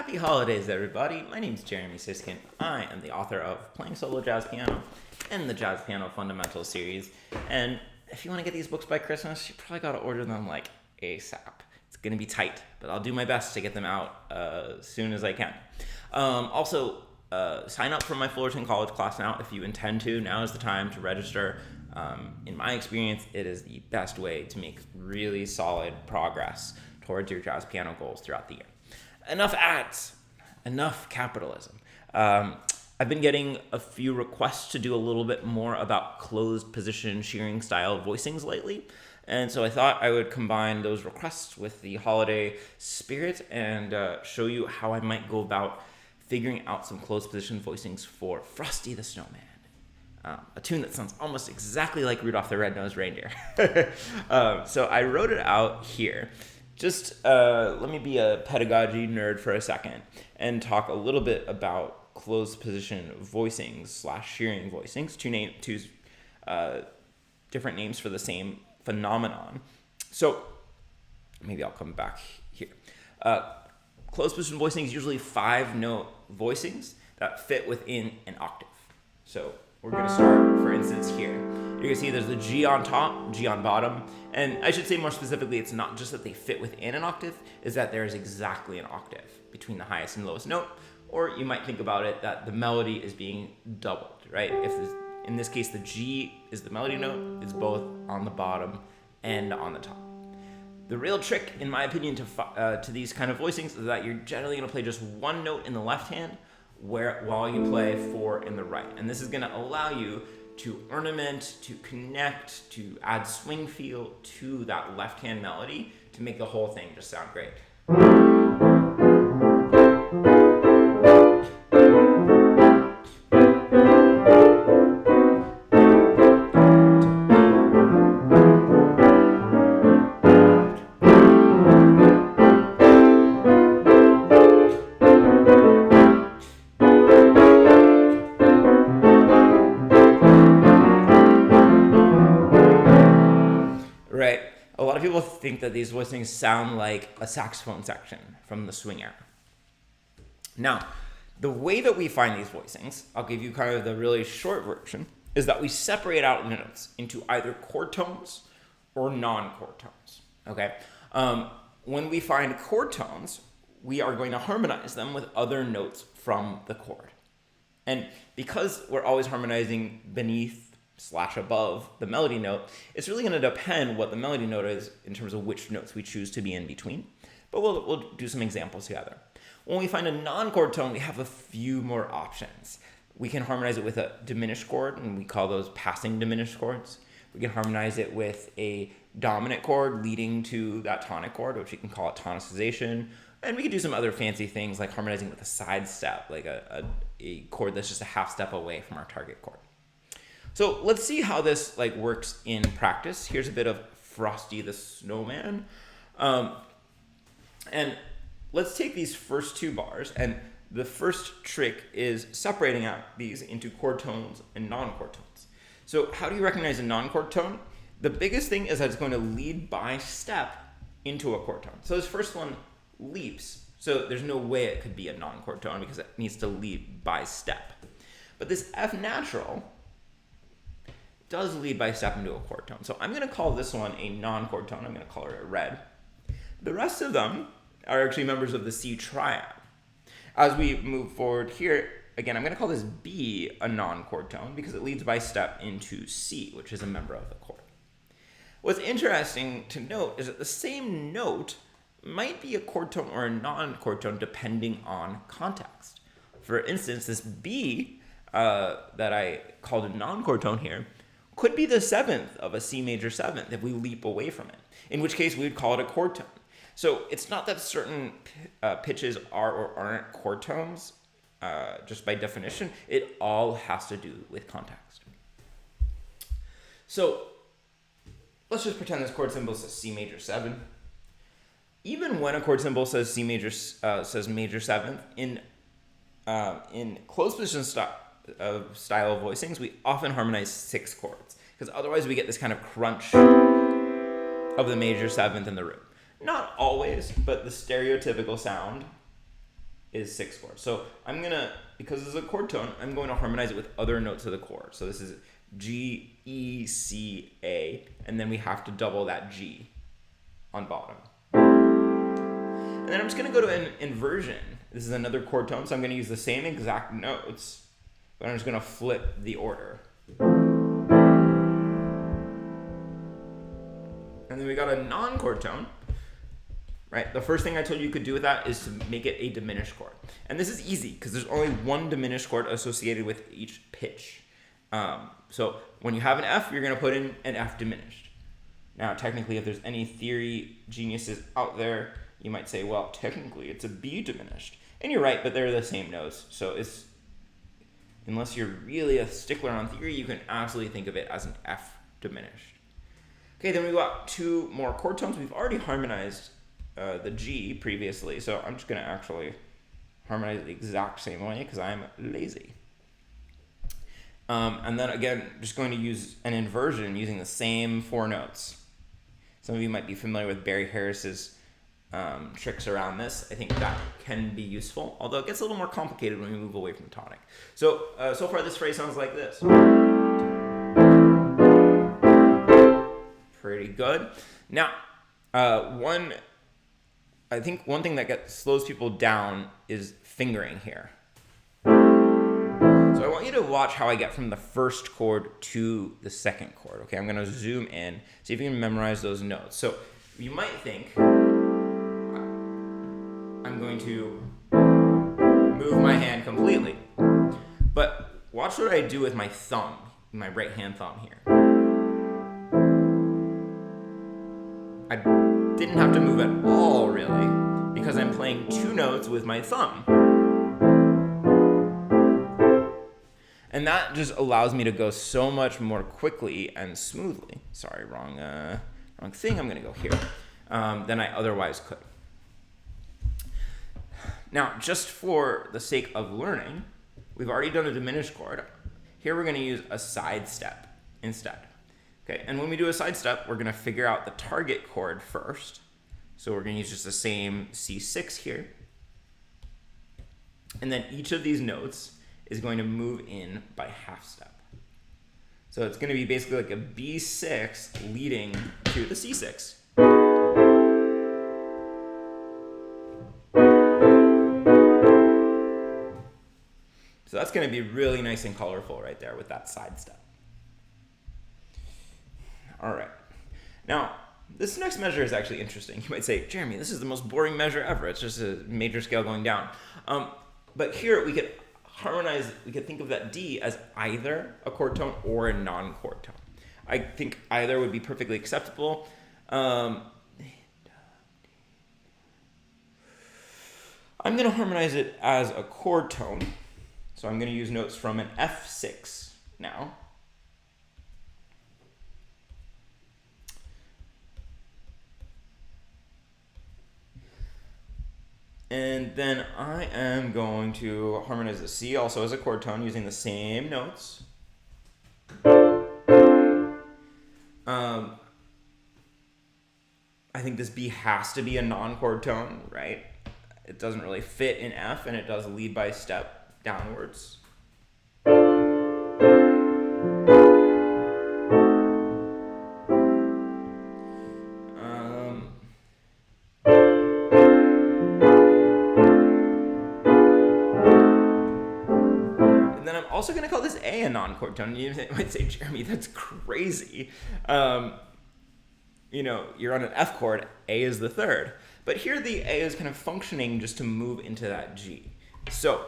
Happy holidays, everybody. My name's Jeremy Siskind. I am the author of Playing Solo Jazz Piano and the Jazz Piano Fundamentals series. And if you want to get these books by Christmas, you probably got to order them like ASAP. It's going to be tight, but I'll do my best to get them out as soon as I can. Also, sign up for my Fullerton College class now if you intend to. Now is the time to register. In my experience, it is the best way to make really solid progress towards your jazz piano goals throughout the year. Enough ads, enough capitalism. I've been getting a few requests to do a little bit more about closed position shearing style voicings lately. And so I thought I would combine those requests with the holiday spirit and show you how I might go about figuring out some closed position voicings for Frosty the Snowman. A tune that sounds almost exactly like Rudolph the Red-Nosed Reindeer. So I wrote it out here. Just let me be a pedagogy nerd for a second and talk a little bit about closed position voicings / shearing voicings, two different names for the same phenomenon. So maybe I'll come back here. Closed position voicings, usually 5-note voicings that fit within an octave. So we're going to start, for instance, here. You can see there's the G on top, G on bottom. And I should say more specifically, it's not just that they fit within an octave, is that there is exactly an octave between the highest and lowest note. Or you might think about it that the melody is being doubled, right? In this case, the G is the melody note, it's both on the bottom and on the top. The real trick, in my opinion, to these kind of voicings is that you're generally going to play just one note in the left hand while you play 4 in the right. And this is going to allow you to ornament, to connect, to add swing feel to that left hand melody to make the whole thing just sound great. Right. A lot of people think that these voicings sound like a saxophone section from the swing era. Now, the way that we find these voicings, I'll give you kind of the really short version, is that we separate out the notes into either chord tones or non-chord tones. Okay. When we find chord tones, we are going to harmonize them with other notes from the chord. And because we're always harmonizing beneath / above the melody note, it's really going to depend what the melody note is in terms of which notes we choose to be in between. But we'll do some examples together. When we find a non-chord tone, we have a few more options. We can harmonize it with a diminished chord, and we call those passing diminished chords. We can harmonize it with a dominant chord leading to that tonic chord, which we can call it tonicization. And we can do some other fancy things like harmonizing with a side step, like a chord that's just a half step away from our target chord. So let's see how this works in practice. Here's a bit of Frosty the Snowman. And let's take these first 2 bars, and the first trick is separating out these into chord tones and non-chord tones. So how do you recognize a non-chord tone? The biggest thing is that it's going to lead by step into a chord tone. So this first one leaps. So there's no way it could be a non-chord tone because it needs to lead by step. But this F natural does lead by step into a chord tone. So I'm going to call this one a non-chord tone. I'm going to call it a red. The rest of them are actually members of the C triad. As we move forward here, again, I'm going to call this B a non-chord tone because it leads by step into C, which is a member of the chord. What's interesting to note is that the same note might be a chord tone or a non-chord tone depending on context. For instance, this B that I called a non-chord tone here could be the 7th of a C major 7th if we leap away from it, in which case we would call it a chord tone. So it's not that certain pitches are or aren't chord tones, just by definition. It all has to do with context. So let's just pretend this chord symbol says C major 7. Even when a chord symbol says C major says major 7th, in closed position style of voicings, we often harmonize 6 chords because otherwise we get this kind of crunch of the major 7th in the root. Not always, but the stereotypical sound is 6 chords. So I'm gonna, because this is a chord tone, I'm going to harmonize it with other notes of the chord. So this is G, E, C, A, and then we have to double that G on bottom. And then I'm just gonna go to an inversion. This is another chord tone, so I'm gonna use the same exact notes, but I'm just gonna flip the order. And then we got a non-chord tone, right? The first thing I told you could do with that is to make it a diminished chord. And this is easy because there's only one diminished chord associated with each pitch. So when you have an F, you're gonna put in an F diminished. Now, technically, if there's any theory geniuses out there, you might say, well, technically it's a B diminished. And you're right, but they're the same notes. So it's, unless you're really a stickler on theory, you can absolutely think of it as an F diminished. Okay, then we've got 2 more chord tones. We've already harmonized the G previously, so I'm just gonna actually harmonize it the exact same way because I'm lazy. And then again, just going to use an inversion using the same 4 notes. Some of you might be familiar with Barry Harris's tricks around this. I think that can be useful, although it gets a little more complicated when we move away from the tonic. So, so far this phrase sounds like this. Pretty good. Now, I think one thing that slows people down is fingering here. So I want you to watch how I get from the first chord to the second chord. Okay, I'm going to zoom in, see if you can memorize those notes. So you might think I'm going to move my hand completely, but watch what I do with my thumb, my right hand thumb here. I didn't have to move at all, really, because I'm playing 2 notes with my thumb. And that just allows me to go so much more quickly and smoothly. Sorry, wrong thing. I'm going to go here than I otherwise could. Now, just for the sake of learning, we've already done a diminished chord. Here we're going to use a sidestep instead. Okay, and when we do a sidestep, we're going to figure out the target chord first. So we're going to use just the same C6 here. And then each of these notes is going to move in by half step. So it's going to be basically like a B6 leading to the C6. So that's going to be really nice and colorful right there with that sidestep. All right. Now, this next measure is actually interesting. You might say, Jeremy, this is the most boring measure ever. It's just a major scale going down. But here we could harmonize, we could think of that D as either a chord tone or a non-chord tone. I think either would be perfectly acceptable. I'm going to harmonize it as a chord tone. So I'm going to use notes from an F6 now. And then I am going to harmonize the C also as a chord tone using the same notes. I think this B has to be a non-chord tone, right? It doesn't really fit in F, and it does lead by step downwards. Also going to call this A a non-chord tone. You might say, Jeremy, that's crazy. You know, you're on an F chord, A is the third. But here the A is kind of functioning just to move into that G. So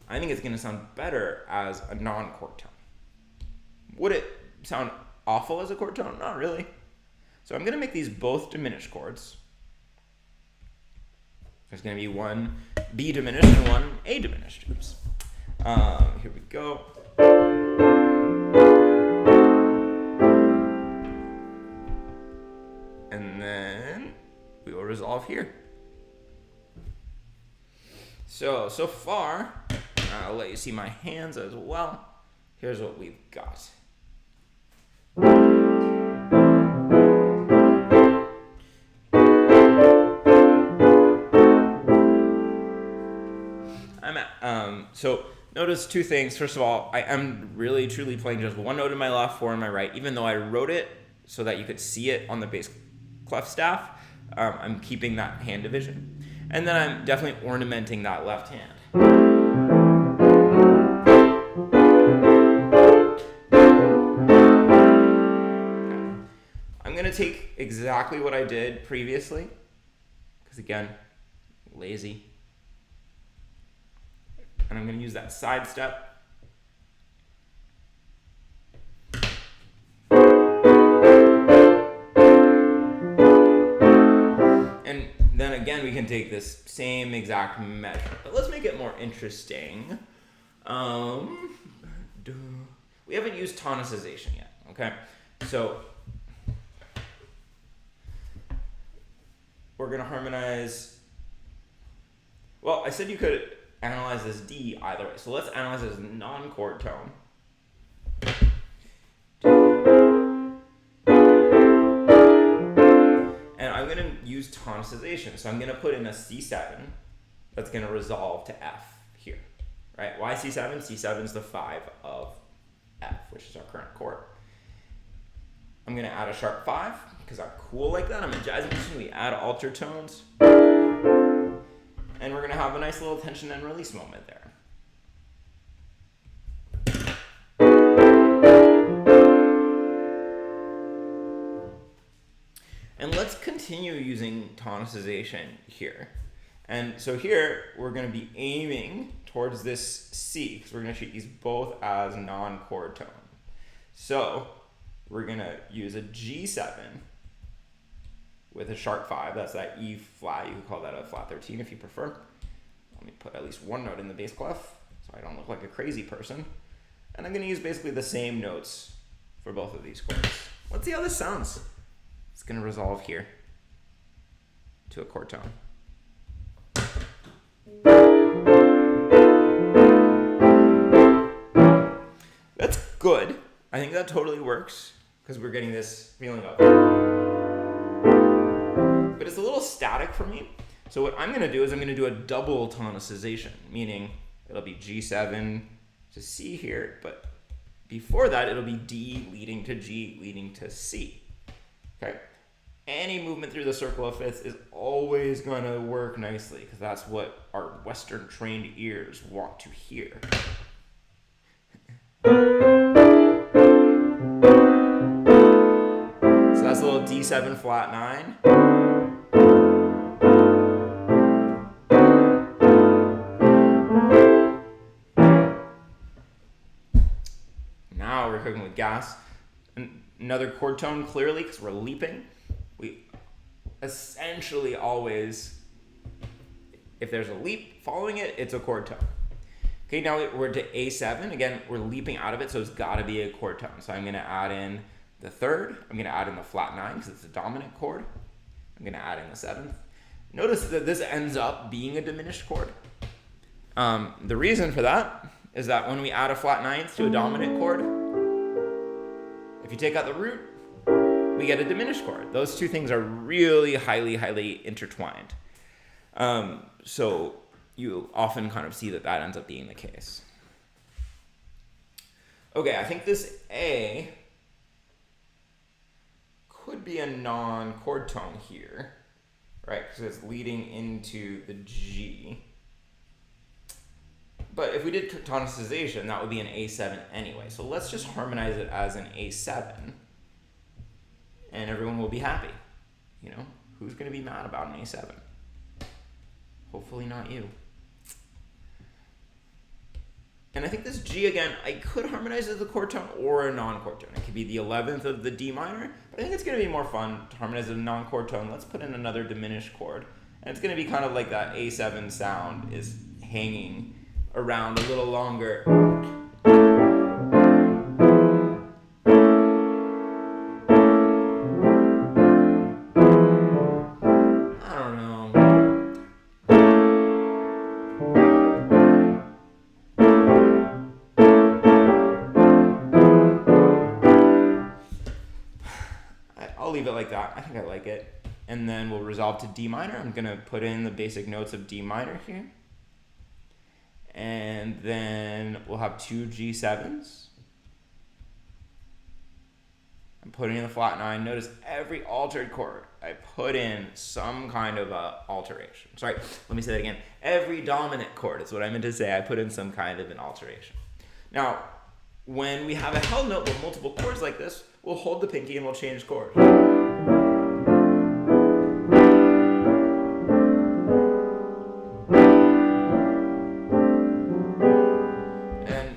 I think it's going to sound better as a non-chord tone. Would it sound awful as a chord tone? Not really. So I'm going to make these both diminished chords. There's going to be one B diminished and one A diminished. Oops. Here we go. And then we will resolve here. So far, I'll let you see my hands as well. Here's what we've got. So notice two things. First of all, I am really truly playing just one note in my left, four in my right. Even though I wrote it so that you could see it on the bass clef staff, I'm keeping that hand division. And then I'm definitely ornamenting that left hand. I'm going to take exactly what I did previously, because again, lazy. And I'm going to use that side step. And then again, we can take this same exact measure, but let's make it more interesting. We haven't used tonicization yet, okay? So we're going to harmonize. Well, I said you could analyze this D either way. So let's analyze this non-chord tone. And I'm going to use tonicization. So I'm going to put in a C7 that's going to resolve to F here. Right? Why C7? C7 is the 5 of F, which is our current chord. I'm going to add a sharp 5 because I'm cool like that. I'm a jazz musician. We add alter tones. And we're going to have a nice little tension and release moment there. And let's continue using tonicization here. And so here, we're going to be aiming towards this C, because we're going to treat these both as non-chord tone. So we're going to use a G7 with a sharp 5. That's that E flat. You can call that a flat 13 if you prefer. Let me put at least one note in the bass clef so I don't look like a crazy person. And I'm going to use basically the same notes for both of these chords. Let's see how this sounds. It's going to resolve here to a chord tone. That's good. I think that totally works because we're getting this feeling of. But it's a little static for me. So what I'm going to do is I'm going to do a double tonicization, meaning it'll be G7 to C here, but before that it'll be D leading to G leading to C. Okay? Any movement through the circle of fifths is always going to work nicely because that's what our Western trained ears want to hear. So that's a little D7 flat 9. Now we're cooking with gas. Another chord tone clearly because we're leaping. We essentially always, if there's a leap following it, it's a chord tone. Okay, now we're to A7. Again, we're leaping out of it, so it's got to be a chord tone. So I'm going to add in the third. I'm going to add in the flat 9 because it's a dominant chord. I'm going to add in the 7th. Notice that this ends up being a diminished chord. The reason for that is that when we add a flat 9th to a dominant chord, if you take out the root, we get a diminished chord. Those two things are really highly intertwined. So you often kind of see that ends up being the case. Okay, I think this A could be a non-chord tone here, right? Because it's leading into the G. But if we did tonicization, that would be an A7 anyway. So let's just harmonize it as an A7, and everyone will be happy. You know, who's going to be mad about an A7? Hopefully not you. And I think this G, again, I could harmonize it as a chord tone or a non-chord tone. It could be the 11th of the D minor, but I think it's going to be more fun to harmonize it as a non-chord tone. Let's put in another diminished chord. And it's going to be kind of like that A7 sound is hanging around a little longer. I don't know. I'll leave it like that. I think I like it. And then we'll resolve to D minor. I'm going to put in the basic notes of D minor here. And then we'll have 2 G7s. I'm putting in the flat 9. Notice every altered chord, I put in some kind of alteration. Sorry, let me say that again. Every dominant chord is what I meant to say. I put in some kind of an alteration. Now, when we have a held note with multiple chords like this, we'll hold the pinky and we'll change chord. And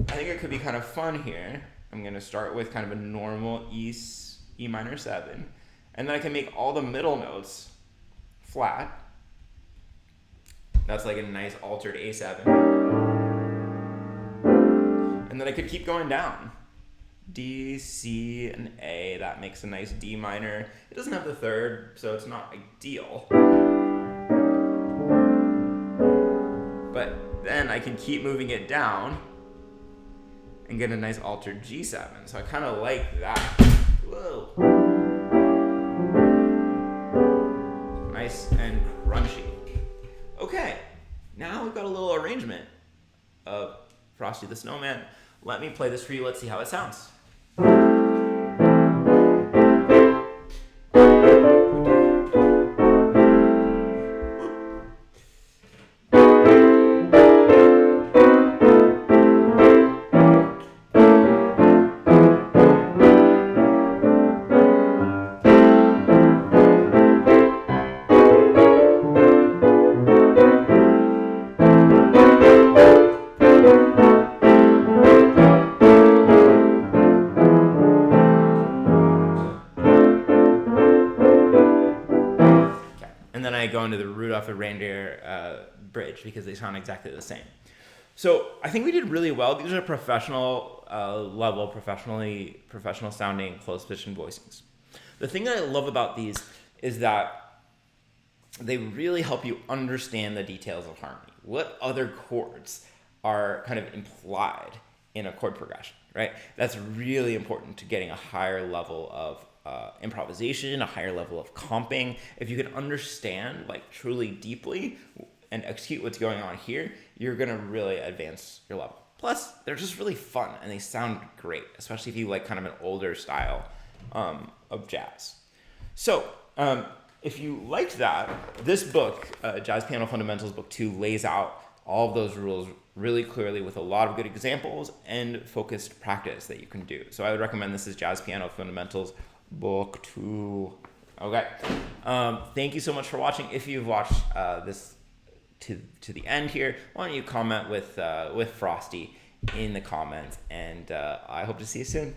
I think it could be kind of fun here. I'm going to start with kind of a normal E minor 7, and then I can make all the middle notes flat. That's like a nice altered A7. And then I could keep going down. D, C, and A. That makes a nice D minor. It doesn't have the third, so it's not ideal. But then I can keep moving it down and get a nice altered G7. So I kind of like that. Whoa. Nice and crunchy. Okay, now we've got a little arrangement of Frosty the Snowman. Let me play this for you. Let's see how it sounds. I go into the Rudolph the Reindeer bridge because they sound exactly the same. So I think we did really well. These are professional level, professional sounding closed position voicings. The thing that I love about these is that they really help you understand the details of harmony. What other chords are kind of implied in a chord progression, right? That's really important to getting a higher level of improvisation, a higher level of comping. If you can understand like truly deeply and execute what's going on here, you're gonna really advance your level. Plus, they're just really fun and they sound great, especially if you like kind of an older style of jazz. So, if you liked that, this book, Jazz Piano Fundamentals Book 2, lays out all of those rules really clearly with a lot of good examples and focused practice that you can do. So I would recommend this as Jazz Piano Fundamentals Book 2. Okay. Thank you so much for watching. If you've watched this to the end here, why don't you comment with Frosty in the comments, and I hope to see you soon.